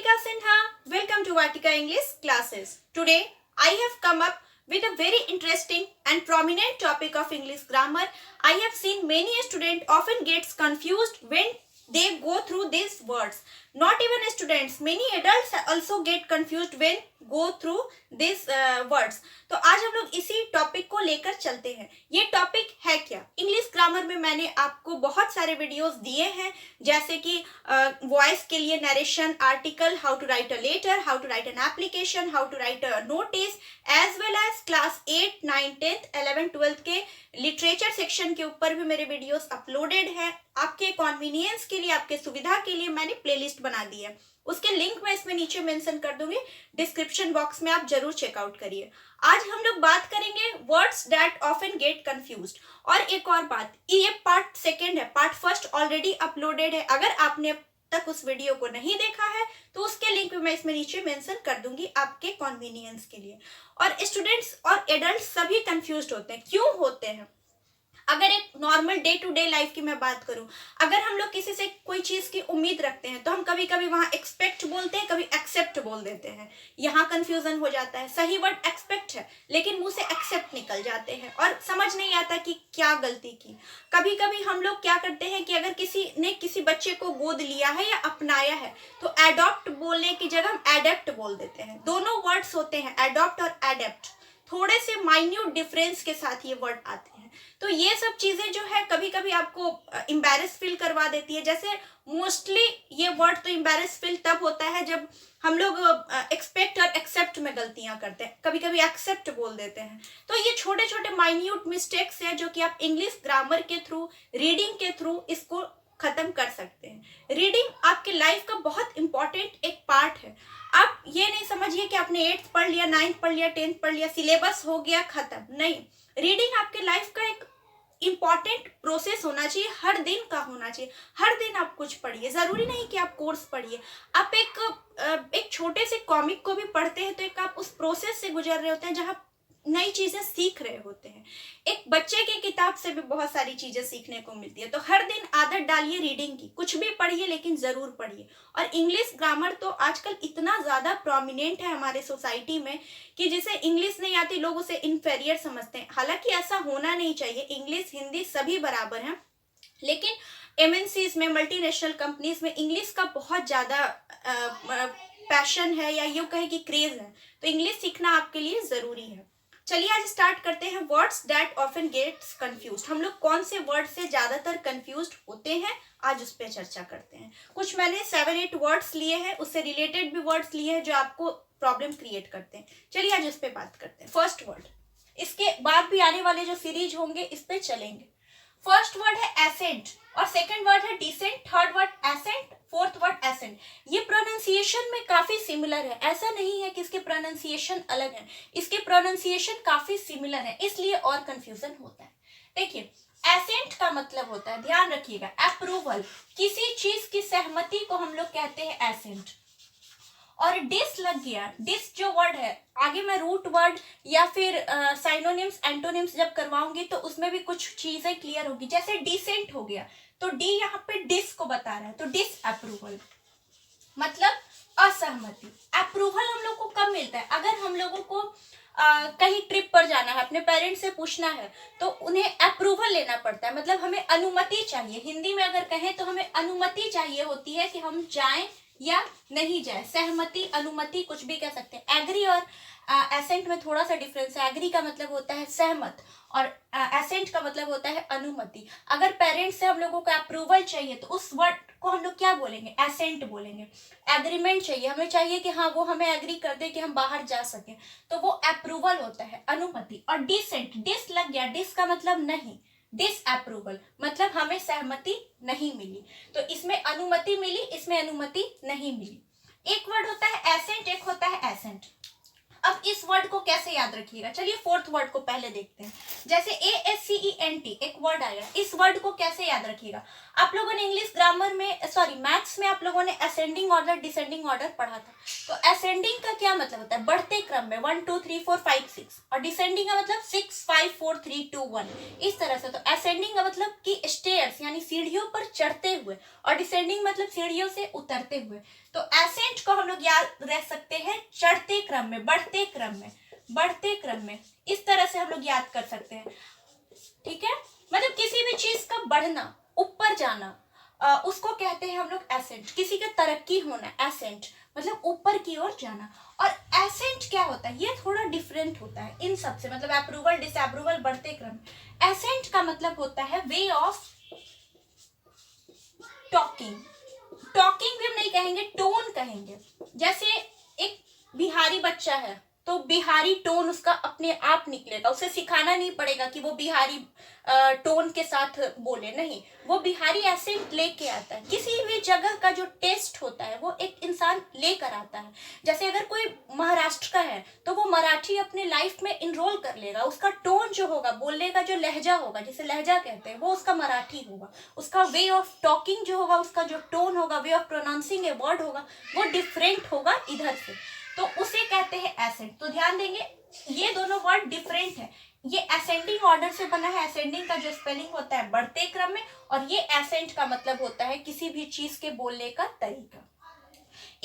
Vatika Sinha. Welcome to Vatika English classes. Today I have come up with a very interesting and prominent topic of English grammar. I have seen many students often gets confused when they go through these words. Not even students, many adults also get confused when go through these words. तो आज हम लोग इसी topic को लेकर चलते हैं. ये टॉपिक है क्या? इंग्लिश ग्रामर में मैंने आपको बहुत सारे वीडियोस दिए हैं, जैसे कि वॉइस के लिए narration, article, how to write a letter, how to write an application, how to write a notice, as well as class 8, 9, 10th, 11, 12th के लिटरेचर सेक्शन के ऊपर भी मेरे वीडियोस अपलोडेड हैं. आपके कॉन्वीनियंस के लिए, आपके सुविधा के लिए मैंने प्लेलिस्ट बना दी है. उसके लिंक मैं इसमें नीचे मेंशन कर दूंगी, डिस्क्रिप्शन बॉक्स में आप जरूर चेकआउट करिए. आज हम लोग बात करेंगे words that often get confused. और एक और बात, ये पार्ट सेकेंड है, पार्ट फर्स्ट ऑलरेडी अपलोडेड है. अगर आपने अब तक उस वीडियो को नहीं देखा है तो उसके लिंक मैं इसमें नीचे मेंशन कर दूंगी आपके कॉन्वीनियंस के लिए. और स्टूडेंट्स और एडल्ट सभी कंफ्यूज्ड होते हैं. क्यों होते हैं? अगर एक normal day to day life की मैं बात करूं, अगर हम लोग किसी से कोई चीज की उम्मीद रखते हैं तो हम कभी कभी वहां एक्सपेक्ट बोलते हैं, कभी एक्सेप्ट बोल देते हैं. यहाँ कंफ्यूजन हो जाता है. सही वर्ड एक्सपेक्ट है लेकिन मुंह से एक्सेप्ट निकल जाते हैं और समझ नहीं आता कि क्या गलती की. कभी कभी हम लोग क्या करते हैं कि अगर किसी ने किसी बच्चे को गोद लिया है या अपनाया है तो एडॉप्ट बोलने की जगह हम एडेप्ट बोल देते हैं. दोनों वर्ड्स होते हैं, एडॉप्ट और एडेप्ट, थोड़े से माइन्यूट डिफरेंस के साथ ये वर्ड आते हैं. तो ये सब चीजें जो है कभी कभी आपको एम्बैरेस फील करवा देती है. जैसे मोस्टली ये वर्ड तो एम्बैरेस फील तब होता है जब हम लोग एक्सपेक्ट और एक्सेप्ट में गलतियां करते हैं, कभी कभी एक्सेप्ट बोल देते हैं. तो ये छोटे छोटे माइन्यूट मिस्टेक्स हैं जो कि आप इंग्लिश ग्रामर के थ्रू, रीडिंग के थ्रू इसको खत्म कर सकते हैं. रीडिंग आपके लाइफ का बहुत इंपॉर्टेंट एक पार्ट है. आप ये नहीं समझिए कि आपने 8th पढ़ लिया, 9th पढ़ लिया, 10th पढ़ लिया, सिलेबस हो गया खत्म. नहीं, रीडिंग आपके लाइफ का एक इंपॉर्टेंट प्रोसेस होना चाहिए, हर दिन का होना चाहिए. हर दिन आप कुछ पढ़िए, जरूरी नहीं कि आप कोर्स पढ़िए. आप एक छोटे से कॉमिक को भी पढ़ते हैं तो एक आप उस प्रोसेस से गुजर रहे होते हैं जहां नई चीजें सीख रहे होते हैं. एक बच्चे की किताब से भी बहुत सारी चीजें सीखने को मिलती है. तो हर दिन आदत डालिए रीडिंग की, कुछ भी पढ़िए लेकिन जरूर पढ़िए. और इंग्लिश ग्रामर तो आजकल इतना ज्यादा प्रोमिनेंट है हमारे सोसाइटी में कि जिसे इंग्लिश नहीं आती लोग उसे इन्फेरियर समझते हैं. हालांकि ऐसा होना नहीं चाहिए. इंग्लिश हिंदी सभी बराबर हैं, लेकिन एमएनसीज में, मल्टीनेशनल कंपनीज में इंग्लिश का बहुत ज्यादा पैशन है या यूं कहे कि क्रेज है. तो इंग्लिश सीखना आपके लिए जरूरी है. चलिए आज स्टार्ट करते हैं. Words that often gets confused. हम लोग कौन से वर्ड से ज्यादातर कंफ्यूज्ड होते हैं, आज उस पर चर्चा करते हैं. कुछ मैंने 7-8 वर्ड्स लिए हैं, उससे रिलेटेड भी वर्ड्स लिए हैं जो आपको प्रॉब्लम क्रिएट करते हैं. चलिए आज उस पर बात करते हैं. फर्स्ट वर्ड, इसके बाद भी आने वाले जो सीरीज होंगे इस पे चलेंगे. फर्स्ट वर्ड है एसेंट और सेकंड वर्ड है dissent, third word ascent, fourth word accent. ये प्रोनाउंसिएशन में काफी सिमिलर है. ऐसा नहीं है कि इसके प्रोनाउंसिएशन अलग है, इसके प्रोनाउंसिएशन काफी सिमिलर है, इसलिए और कंफ्यूजन होता है. देखिए, एसेंट का मतलब होता है, ध्यान रखिएगा, अप्रूवल. किसी चीज की सहमति को हम लोग कहते हैं एसेंट. और डिस लग गया, डिस जो वर्ड है, आगे मैं रूट वर्ड या फिर साइनोनिम्स, एंटोनिम्स जब करवाऊंगी तो उसमें भी कुछ चीजें क्लियर होगी. जैसे डिसेंट हो गया तो डी यहाँ पे डिस को बता रहा है, तो डिस अप्रूवल मतलब असहमति. अप्रूवल हम लोग को कब मिलता है? अगर हम लोगों को कहीं ट्रिप पर जाना है, अपने पेरेंट्स से पूछना है तो उन्हें अप्रूवल लेना पड़ता है, मतलब हमें अनुमति चाहिए. हिंदी में अगर कहें तो हमें अनुमति चाहिए होती है कि हम जाएं या नहीं जाए. सहमति, अनुमति कुछ भी कह सकते हैं. एग्री और एसेंट में थोड़ा सा डिफरेंस है. एग्री का मतलब होता है सहमत और एसेंट का मतलब होता है अनुमति. अगर पेरेंट्स से हम लोगों को अप्रूवल चाहिए तो उस वर्ड को हम लोग क्या बोलेंगे? एसेंट बोलेंगे. एग्रीमेंट चाहिए, हमें चाहिए कि हाँ वो हमें एग्री कर दे कि हम बाहर जा सके, तो वो अप्रूवल होता है, अनुमति. और डिसेंट, डिस लग गया, डिस का मतलब नहीं, डिसअप्रूवल मतलब हमें सहमति नहीं मिली. तो इसमें अनुमति मिली, इसमें अनुमति नहीं मिली. एक वर्ड होता है एसेंट, एक होता है एसेंट. अब इस वर्ड को कैसे याद रखिएगा? चलिए फोर्थ वर्ड को पहले देखते हैं. जैसे ASCENT एक वर्ड आया, इस वर्ड को कैसे याद रखिएगा? आप लोगों ने इंग्लिश ग्रामर में, मैथ्स में आप लोगों ने असेंडिंग ऑर्डर, डिसेंडिंग ऑर्डर पढ़ा था. तो असेंडिंग का क्या मतलब होता है? बढ़ते क्रम में 1 2 3 4 5 6, और डिसेंडिंग का मतलब 6 5 4 3 लीड टू वन, इस तरह से। तो असेंडिंग का मतलब कि स्टेयर्स यानी सीढ़ियों पर चढ़ते हुए, और डिसेंडिंग मतलब सीढ़ियों से उतरते हुए। तो एसेंट को हम लोग याद रख सकते हैं चढ़ते क्रम में, बढ़ते क्रम में, बढ़ते क्रम में, इस तरह से हम लोग याद कर सकते हैं। ठीक है, मतलब किसी भी चीज का बढ़ना, ऊपर जाना, उसको कहते हैं हम लोग एसेंट। किसी का तरक्की होना, एसेंट मतलब ऊपर की ओर जाना। और एसेंट क्या होता है, ये थोड़ा डिफरेंट होता है इन सब से, मतलब अप्रूवल, डिसअप्रूवल, बढ़ते क्रम। एसेंट का मतलब होता है वे ऑफ टॉकिंग। टॉकिंग भी हम नहीं कहेंगे, टोन कहेंगे। जैसे एक बिहारी बच्चा है तो बिहारी टोन उसका अपने आप निकलेगा, उसे सिखाना नहीं पड़ेगा कि वो बिहारी टोन के साथ बोले, नहीं, वो बिहारी एसेंट लेके आता है। किसी भी जगह का जो टेस्ट होता है वो एक इंसान लेकर आता है। जैसे अगर कोई महाराष्ट्र का है तो वो मराठी अपने लाइफ में इनरोल कर लेगा, उसका टोन जो होगा, बोलने का जो लहजा होगा, जिसे लहजा कहते हैं, वो उसका मराठी होगा। उसका वे ऑफ टॉकिंग जो होगा, उसका जो टोन होगा, way of pronouncing a word होगा, वो डिफरेंट होगा इधर से, तो उसे कहते हैं एसेंट। तो ध्यान देंगे ये दोनों वर्ड डिफरेंट है। ये असेंडिंग ऑर्डर से बना है, असेंडिंग का जो स्पेलिंग होता है बढ़ते क्रम में, और ये एसेंट का मतलब होता है किसी भी चीज के बोलने का तरीका।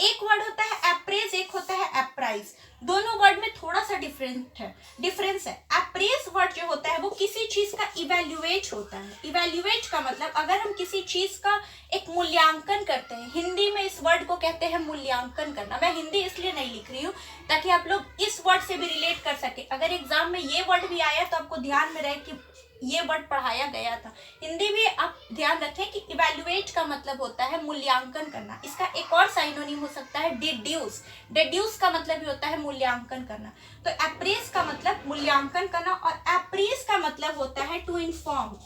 एक वर्ड होता है अप्रेज, एक होता है अप्राइज। दोनों वर्ड में थोड़ा सा डिफरेंस है। अप्रेज वर्ड जो होता है वो किसी चीज का इवेल्युएट होता है। इवेल्युएट का मतलब अगर हम किसी चीज का एक मूल्यांकन करते हैं, हिंदी में इस वर्ड को कहते हैं मूल्यांकन करना। मैं हिंदी इसलिए नहीं लिख रही हूँ ताकि आप लोग इस वर्ड से भी रिलेट कर सके। अगर एग्जाम में ये वर्ड भी आया तो आपको ध्यान में रहे कि ये वर्ड पढ़ाया गया था। हिंदी भी आप ध्यान रखें कि इवेल्युएट का मतलब होता है मूल्यांकन करना। इसका एक और साइनोनिम हो सकता है डिड्यूस। डिड्यूस का मतलब भी होता है मूल्यांकन करना। तो अप्रेज का मतलब मूल्यांकन करना, और अप्रेज का मतलब होता है टू इन्फॉर्म।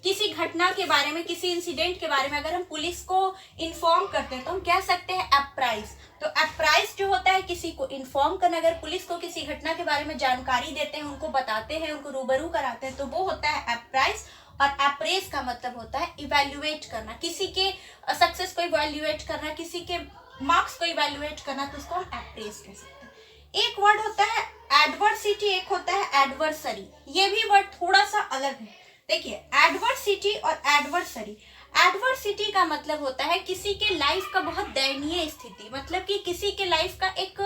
किसी घटना के बारे में, किसी इंसिडेंट के बारे में अगर हम पुलिस को इन्फॉर्म करते हैं तो हम कह सकते हैं अप्राइज। तो अप्राइज जो होता है किसी को इन्फॉर्म करना, अगर पुलिस को किसी घटना के बारे में जानकारी देते हैं, उनको बताते हैं, उनको रूबरू कराते हैं, तो वो होता है अप्राइज। और अप्रेज का मतलब होता है इवेल्युएट करना, किसी के सक्सेस को इवेल्युएट करना, किसी के मार्क्स को इवेल्युएट करना, तो उसको हम अप्रेज कह सकते हैं। एक वर्ड होता है एडवर्सिटी, एक होता है एडवर्सरी। ये भी वर्ड थोड़ा सा अलग है। देखिए, एडवर्सिटी और एडवर्सरी। एडवर्सिटी का मतलब होता है किसी के लाइफ का बहुत दयनीय स्थिति, मतलब कि किसी के लाइफ का एक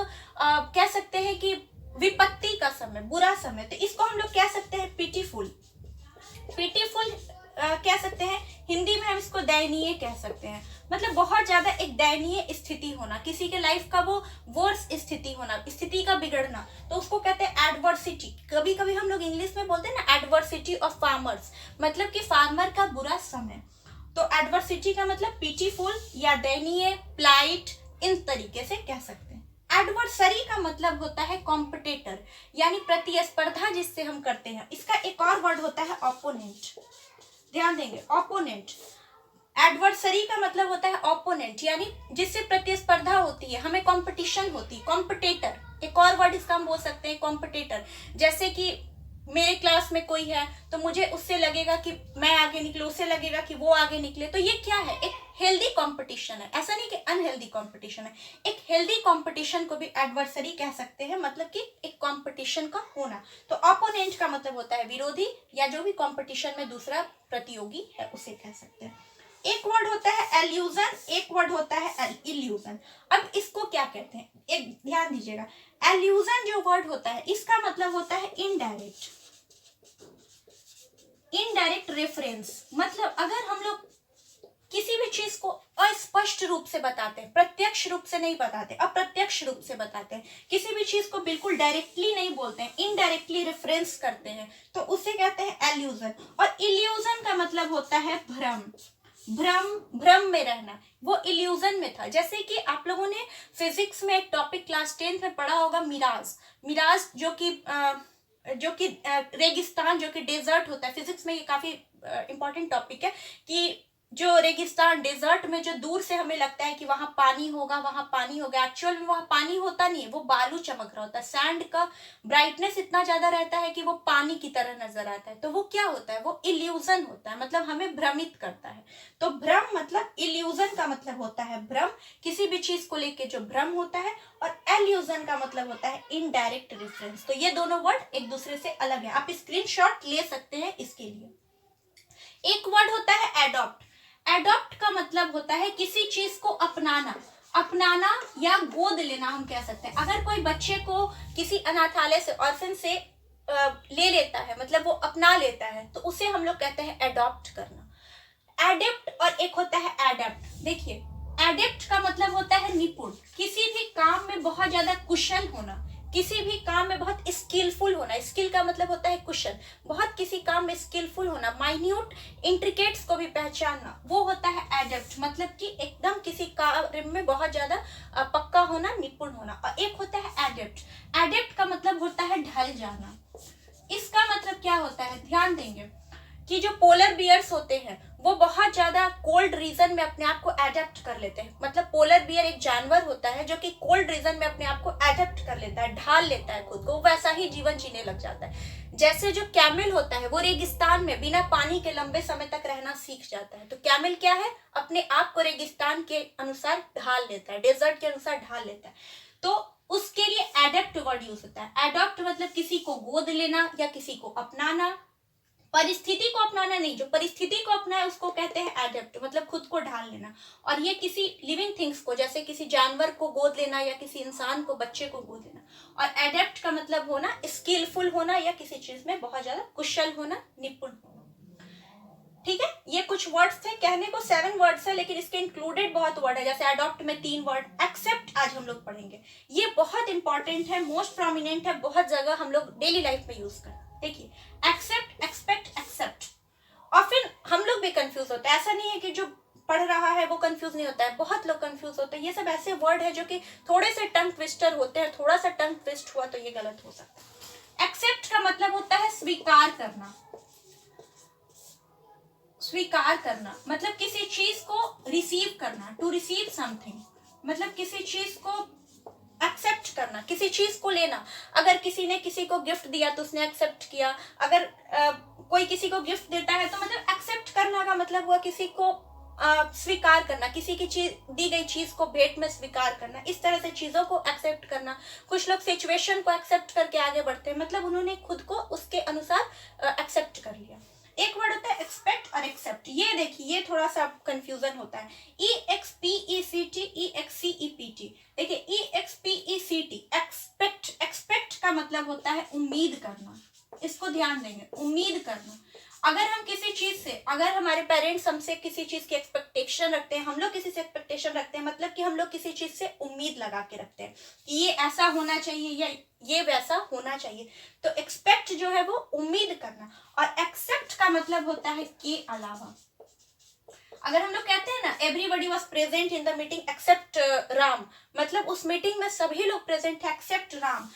कह सकते हैं कि विपत्ति का समय, बुरा समय। तो इसको हम लोग कह सकते हैं पिटीफुल। पिटीफुल कह सकते हैं, हिंदी में हम इसको दयनीय कह सकते हैं। मतलब बहुत ज्यादा एक दयनीय स्थिति होना, किसी के लाइफ का वो वर्स स्थिति होना, स्थिति का बिगड़ना, तो उसको कहते हैं एडवर्सिटी। कभी कभी हम लोग इंग्लिश में बोलते हैं ना एडवर्सिटी ऑफ फार्मर्स, मतलब कि फार्मर का बुरा समय। तो एडवर्सिटी का मतलब पिटीफुल या दयनीय, प्लाइट, इन तरीके से कह सकते हैं। एडवर्सरी का मतलब होता है कॉम्पिटिटर, यानी प्रतिस्पर्धा जिससे हम करते हैं। इसका एक और वर्ड होता है ओपोनेंट। ध्यान देंगे, ओपोनेंट। एडवर्सरी का मतलब होता है ओपोनेंट, यानी जिससे प्रतिस्पर्धा होती है, हमें कंपटीशन होती है। कॉम्पिटिटर, एक और वर्ड इसका हम बोल सकते हैं कॉम्पिटिटर। जैसे कि मेरे क्लास में कोई है तो मुझे उससे लगेगा कि मैं आगे निकलूं, उससे लगेगा कि वो आगे निकले, तो ये क्या है, एक हेल्दी कंपटीशन है। ऐसा नहीं कि अनहेल्दी कंपटीशन है। एक हेल्दी कंपटीशन को भी एडवर्सरी कह सकते हैं, मतलब कि एक कंपटीशन का होना। तो ओपोनेंट का मतलब होता है विरोधी, या जो भी कंपटीशन में दूसरा प्रतियोगी है उसे कह सकते हैं। एक वर्ड होता है एल्यूजन, एक वर्ड होता है इल्यूजन। अब इसको क्या कहते हैं, एक ध्यान दीजिएगा। एल्यूजन जो वर्ड होता है इसका मतलब होता है इनडायरेक्ट, इनडायरेक्ट रेफरेंस। मतलब अगर हम लोग किसी भी चीज को अस्पष्ट रूप से बताते हैं, प्रत्यक्ष रूप से नहीं बताते, अप्रत्यक्ष रूप से बताते हैं, किसी भी चीज को बिल्कुल डायरेक्टली नहीं बोलते हैं, इनडायरेक्टली रेफरेंस करते हैं, तो उसे कहते हैं एल्यूजन। और इल्यूजन का मतलब होता है भ्रम। भ्रम में रहना, वो इल्यूजन में था। जैसे कि आप लोगों ने फिजिक्स में एक टॉपिक क्लास 10th में पढ़ा होगा, मिराज। मिराज जो कि रेगिस्तान, जो कि डेजर्ट होता है। फिजिक्स में ये काफी इंपॉर्टेंट टॉपिक है कि जो रेगिस्तान डेजर्ट में जो दूर से हमें लगता है कि वहां पानी होगा, वहां पानी होगा, एक्चुअल में वहां पानी होता नहीं है, वो बालू चमक रहा होता है। सैंड का ब्राइटनेस इतना ज्यादा रहता है कि वो पानी की तरह नजर आता है। तो वो क्या होता है, वो इल्यूजन होता है, मतलब हमें भ्रमित करता है। तो भ्रम मतलब इल्यूजन का मतलब होता है भ्रम, किसी भी चीज को लेके जो भ्रम होता है। और एल्यूजन का मतलब होता है इनडायरेक्ट रेफरेंस। तो ये दोनों वर्ड एक दूसरे से अलग है, आप स्क्रीनशॉट ले सकते हैं इसके लिए। एक वर्ड होता है एडॉप्ट। एडॉप्ट का मतलब होता है किसी चीज को अपनाना, अपनाना या गोद लेना हम कह सकते हैं। अगर कोई बच्चे को किसी अनाथालय से, ऑर्फन से ले लेता है, मतलब वो अपना लेता है, तो उसे हम लोग कहते हैं एडॉप्ट करना। एडेप्ट और एक होता है एडेप्ट। देखिए, एडेप्ट का मतलब होता है निपुण, किसी भी काम में बहुत ज्यादा कुशल होना, किसी भी काम में बहुत स्किलफुल होना। स्किल का मतलब होता है कुशल, बहुत किसी काम में स्किलफुल होना, माइन्यूट इंट्रिकेट्स को भी पहचानना, वो होता है एडेप्ट। मतलब कि एकदम किसी कार्य में बहुत ज्यादा पक्का होना, निपुण होना। और एक होता है एडेप्ट। एडेप्ट का मतलब होता है ढल जाना। इसका मतलब क्या होता है, ध्यान देंगे कि जो पोलर बियर्स होते हैं वो बहुत ज्यादा कोल्ड रीजन में अपने आप को एडेप्ट कर लेते हैं। मतलब पोलर बियर एक जानवर होता है जो कि कोल्ड रीजन में अपने आप को एडेप्ट कर लेता है, ढाल लेता है खुद को, वैसा ही जीवन जीने लग जाता है। जैसे जो कैमल होता है वो रेगिस्तान में बिना पानी के लंबे समय तक रहना सीख जाता है। तो कैमल क्या है, अपने आप को रेगिस्तान के अनुसार ढाल लेता है, डेजर्ट के अनुसार ढाल लेता है। तो उसके लिए एडेप्ट वर्ड यूज होता है। एडॉप्ट मतलब किसी को गोद लेना या किसी को अपनाना, परिस्थिति को अपनाना नहीं, जो परिस्थिति को अपनाए उसको कहते हैं एडेप्ट, मतलब खुद को ढाल लेना। और ये किसी लिविंग थिंग्स को, जैसे किसी जानवर को गोद लेना या किसी इंसान को, बच्चे को गोद लेना। और एडेप्ट का मतलब होना स्किलफुल होना या किसी चीज में बहुत ज्यादा कुशल होना, निपुण होना। ठीक है, ये कुछ वर्ड्स थे, कहने को 7 वर्ड्स है लेकिन इसके इंक्लूडेड बहुत वर्ड है। जैसे अडॉप्ट में 3 वर्ड, एक्सेप्ट आज हम लोग पढ़ेंगे। ये बहुत इंपॉर्टेंट है, मोस्ट प्रोमिनेंट है, बहुत जगह हम लोग डेली लाइफ में यूज करते हैं। देखिए, एक्सेप्ट, एक्सपेक्ट, एक्सेप्ट। और फिर हम लोग भी कंफ्यूज होते हैं, ऐसा नहीं है कि जो पढ़ रहा है वो कंफ्यूज नहीं होता है, बहुत लोग कंफ्यूज होते हैं। ये सब ऐसे वर्ड है जो कि थोड़े से टंग ट्विस्टर होते हैं, थोड़ा सा टंग ट्विस्ट हुआ तो ये गलत हो सकता है। एक्सेप्ट का मतलब होता है स्वीकार करना। स्वीकार करना मतलब किसी चीज को रिसीव करना, टू रिसीव समथिंग, मतलब किसी चीज को एक्सेप्ट करना, किसी चीज को लेना। अगर किसी ने किसी को गिफ्ट दिया तो उसने एक्सेप्ट किया। अगर कोई किसी को गिफ्ट देता है तो मतलब एक्सेप्ट करना का मतलब हुआ किसी को स्वीकार करना, किसी की चीज, दी गई चीज को भेंट में स्वीकार करना। इस तरह से चीजों को एक्सेप्ट करना। कुछ लोग सिचुएशन को एक्सेप्ट करके आगे बढ़ते हैं, मतलब उन्होंने खुद को उसके अनुसार एक्सेप्ट कर लिया। एक वर्ड होता है एक्सपेक्ट और एक्सेप्ट। ये देखिए, ये थोड़ा सा कंफ्यूजन होता है। EXPECT, EXCEPT। देखिए, EXPECT, एक्सपेक्ट, एक्सपेक्ट का मतलब होता है उम्मीद करना। इसको ध्यान देंगे, उम्मीद करना। अगर हम किसी चीज से, अगर हमारे पेरेंट्स हमसे किसी चीज की एक्सपेक्टेशन रखते हैं, हम लोग किसी से एक्सपेक्टेशन रखते हैं, मतलब कि हम लोग किसी चीज से उम्मीद लगा के रखते हैं कि ये ऐसा होना चाहिए या ये वैसा होना चाहिए। तो एक्सपेक्ट जो है वो उम्मीद करना। और एक्सेप्ट का मतलब होता है के अलावा। अगर हम लोग कहते हैं ना, everybody was present in the meeting except Ram, मतलब उस मीटिंग में सभी लोग प्रेजेंट थे except Ram.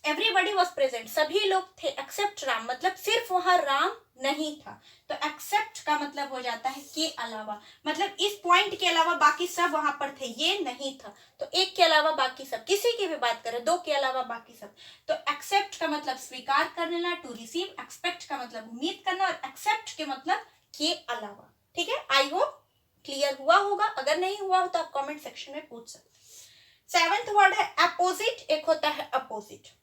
Everybody was present, सभी लोग थे एक्सेप्ट राम, मतलब सिर्फ वहां राम नहीं था। तो एक्सेप्ट का मतलब हो जाता है के अलावा, मतलब इस पॉइंट के अलावा बाकी सब वहां पर थे, ये नहीं था। तो एक के अलावा बाकी सब, किसी की भी बात करें, 2 के अलावा बाकी सब। तो एक्सेप्ट का मतलब स्वीकार कर लेना, टू रिसीव। एक्सपेक्ट का मतलब उम्मीद करना, और एक्सेप्ट के मतलब के अलावा। ठीक है, आई होप क्लियर हुआ होगा। अगर नहीं हुआ हो तो आप कमेंट सेक्शन में पूछ सकते हैं। 7th वर्ड है अपोजिट, एक होता है अपोजिट।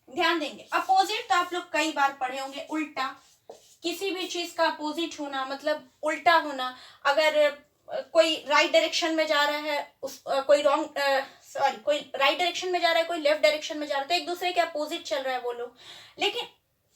ध्यान देंगे, अपोजिट तो आप लोग कई बार पढ़े होंगे, उल्टा। किसी भी चीज का अपोजिट होना मतलब उल्टा होना। अगर कोई राइट डायरेक्शन में जा रहा है, कोई रॉन्ग, कोई राइट डायरेक्शन में जा रहा है, कोई लेफ्ट डायरेक्शन में जा रहा है, तो एक दूसरे के अपोजिट चल रहा है वो लोग। लेकिन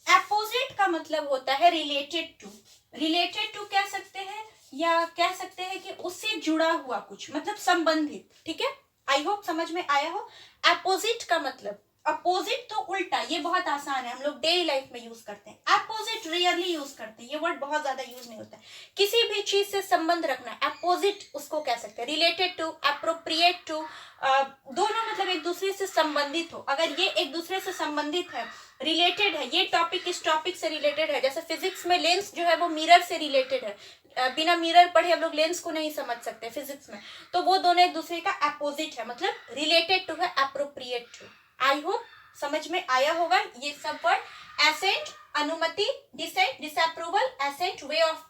अपोजिट का मतलब होता है रिलेटेड टू। रिलेटेड टू कह सकते हैं, या कह सकते हैं कि उससे जुड़ा हुआ कुछ, मतलब संबंधित। ठीक है, आई होप समझ में आया हो। अपोजिट का मतलब, अपोजिट तो उल्टा, ये बहुत आसान है, हम लोग डेली लाइफ में यूज करते हैं। अपोजिट रेयरली यूज करते हैं, ये वर्ड बहुत ज्यादा यूज नहीं होता है। किसी भी चीज से संबंध रखना, अपोजिट उसको कह सकते हैं। रिलेटेड टू, अप्रोप्रिएट टू, दोनों मतलब एक दूसरे से संबंधित हो। अगर ये एक दूसरे से संबंधित है, रिलेटेड है, ये टॉपिक इस टॉपिक से रिलेटेड है। जैसे फिजिक्स में लेंस जो है वो मिरर से रिलेटेड है, बिना मिरर पढ़े हम लोग लेंस को नहीं समझ सकते फिजिक्स में, तो वो दोनों एक दूसरे का अपोजिट है, मतलब रिलेटेड टू है, अप्रोप्रिएट टू। आई होप समझ में आया होगा ये सब वर्ड। एसेंट अनुमति, dissent disapproval, accent way of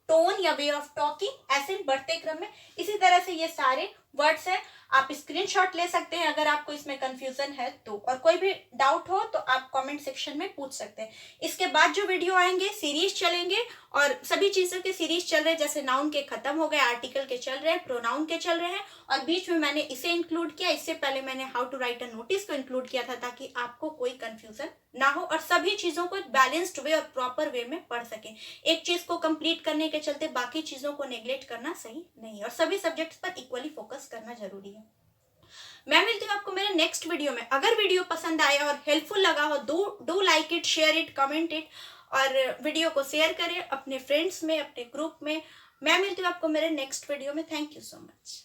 tone या वे ऑफ टॉकिंग, एसेंट बढ़ते क्रम में। इसी तरह से ये सारे वर्ड्स हैं, आप स्क्रीनशॉट ले सकते हैं अगर आपको इसमें कंफ्यूजन है तो, और कोई भी डाउट हो तो आप कमेंट सेक्शन में पूछ सकते हैं। इसके बाद जो वीडियो आएंगे सीरीज चलेंगे, और सभी चीजों के सीरीज चल रहे हैं, जैसे नाउन के खत्म हो गए, आर्टिकल के चल रहे हैं, प्रोनाउन के चल रहे हैं, और बीच में मैंने इसे इंक्लूड किया। इससे पहले मैंने how to write a notice को इंक्लूड किया था, ताकि आपको कोई कंफ्यूजन ना हो और सभी चीजों को बैलेंस्ड वे और प्रॉपर वे में पढ़ सकें। एक चीज को कंप्लीट करने के चलते बाकी चीजों को नेग्लेक्ट करना सही नहीं है, और सभी सब्जेक्ट्स पर इक्वली फोकस करना जरूरी है। मैं मिलती हूँ आपको मेरे नेक्स्ट वीडियो में। अगर वीडियो पसंद आया और हेल्पफुल लगा हो, do like it, share it, comment it, और वीडियो को शेयर करें अपने फ्रेंड्स में, अपने ग्रुप में। मैं मिलती हूँ आपको मेरे नेक्स्ट वीडियो में। Thank you so much.